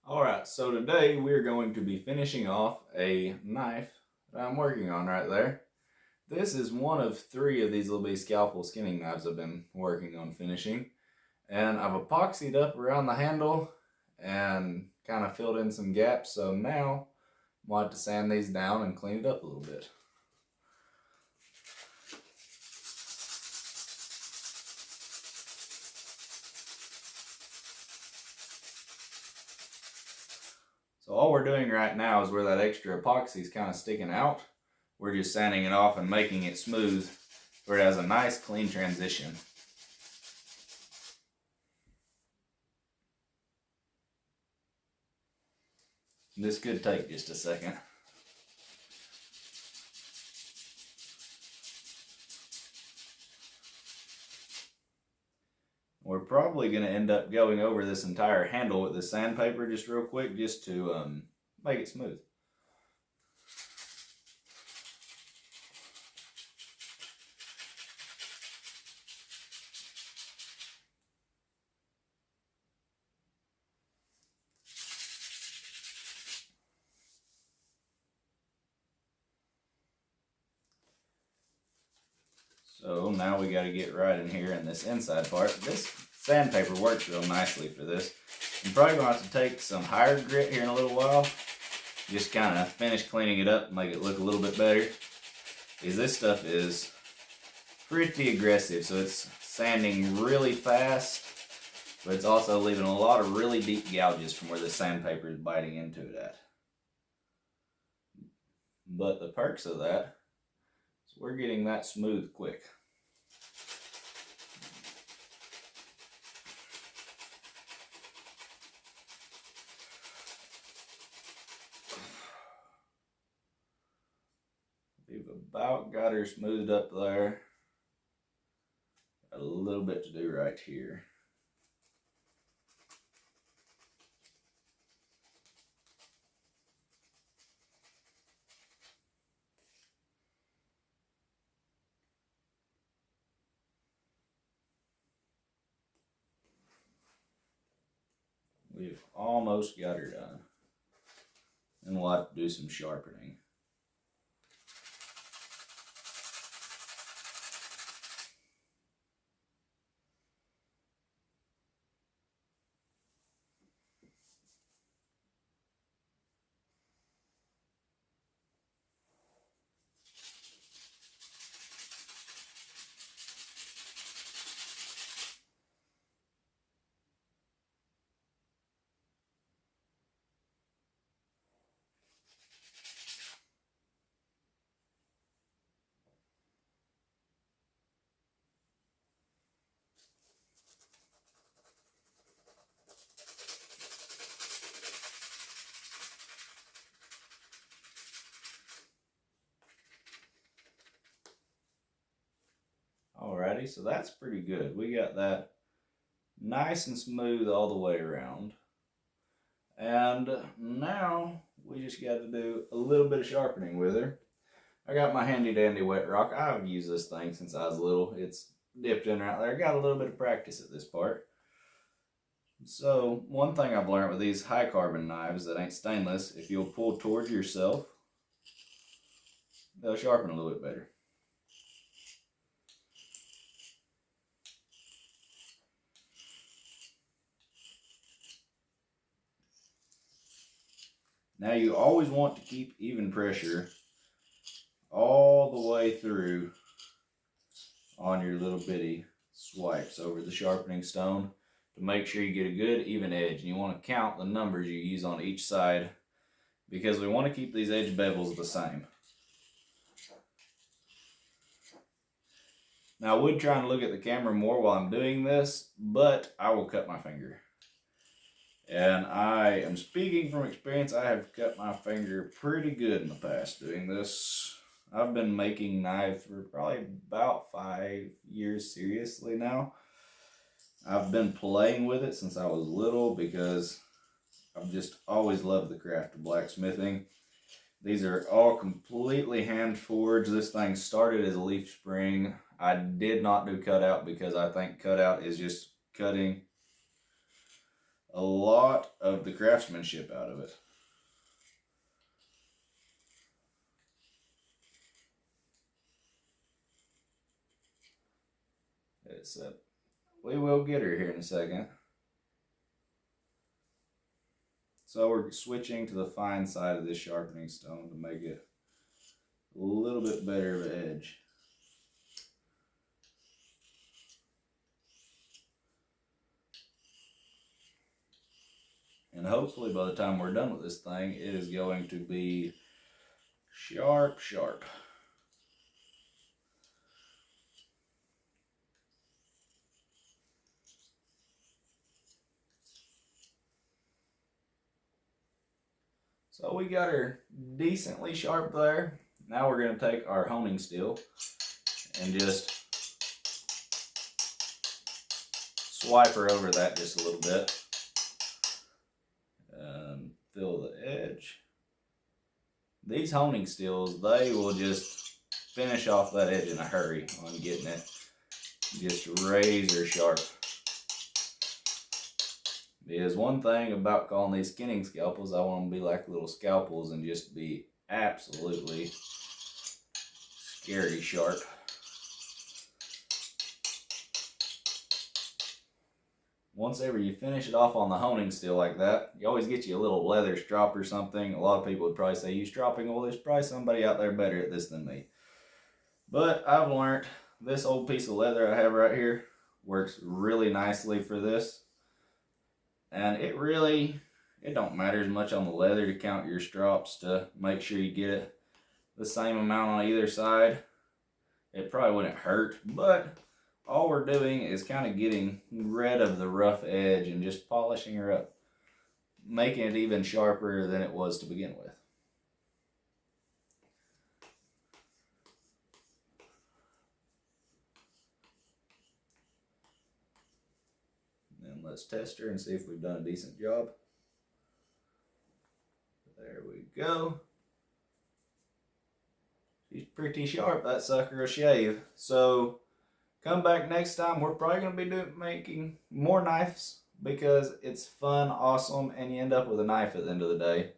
Alright, so today we're going to be finishing off a knife that I'm working on right there. This is one of 3 of these little bitty scalpel skinning knives I've been working on finishing. And I've epoxied up around the handle and kind of filled in some gaps, so now I'm going to have to sand these down and clean it up a little bit. So all we're doing right now is where that extra epoxy is kind of sticking out, we're just sanding it off and making it smooth where it has a nice clean transition. This could take just a second. We're probably going to end up going over this entire handle with the sandpaper just real quick just to make it smooth. So now we got to get right in here in this inside part. This sandpaper works real nicely for this. I'm probably going to have to take some higher grit here in a little while. Just kind of finish cleaning it up and make it look a little bit better. Because this stuff is pretty aggressive, so it's sanding really fast, but it's also leaving a lot of really deep gouges from where the sandpaper is biting into it at. But the perks of that is we're getting that smooth quick. We've about got her smoothed up there. Got a little bit to do right here. We've almost got her done. And we'll have to do some sharpening. Alrighty, so that's pretty good. We got that nice and smooth all the way around. And now we just got to do a little bit of sharpening with her. I got my handy dandy wet rock. I've used this thing since I was little. It's dipped in right there. Got a little bit of practice at this part. So one thing I've learned with these high carbon knives that ain't stainless, if you'll pull towards yourself, they'll sharpen a little bit better. Now you always want to keep even pressure all the way through on your little bitty swipes over the sharpening stone to make sure you get a good even edge. And you want to count the numbers you use on each side because we want to keep these edge bevels the same. Now I would try and look at the camera more while I'm doing this, but I will cut my finger. And I am speaking from experience. I have cut my finger pretty good in the past doing this. I've been making knives for probably about 5 years seriously now. I've been playing with it since I was little because I've just always loved the craft of blacksmithing. These are all completely hand forged. This thing started as a leaf spring. I did not do cutout because I think cutout is just cutting a lot of the craftsmanship out of it. We will get her here in a second. So we're switching to the fine side of this sharpening stone to make it a little bit better of an edge. And hopefully by the time we're done with this thing, it is going to be sharp, sharp. So we got her decently sharp there. Now we're going to take our honing steel and just swipe her over that just a little bit. And fill the edge. These honing steels, they will just finish off that edge in a hurry on getting it just razor sharp. Because one thing about calling these skinning scalpels, I want them to be like little scalpels and just be absolutely scary sharp. Once ever you finish it off on the honing steel like that, you always get you a little leather strop or something. A lot of people would probably say, you stropping, well, there's probably somebody out there better at this than me. But I've learned this old piece of leather I have right here works really nicely for this. And it don't matter as much on the leather to count your strops to make sure you get it the same amount on either side. It probably wouldn't hurt, but all we're doing is kind of getting rid of the rough edge and just polishing her up, making it even sharper than it was to begin with. And let's test her and see if we've done a decent job. There we go. She's pretty sharp, that sucker will shave. So come back next time. We're probably going to be making more knives because it's fun, awesome, and you end up with a knife at the end of the day.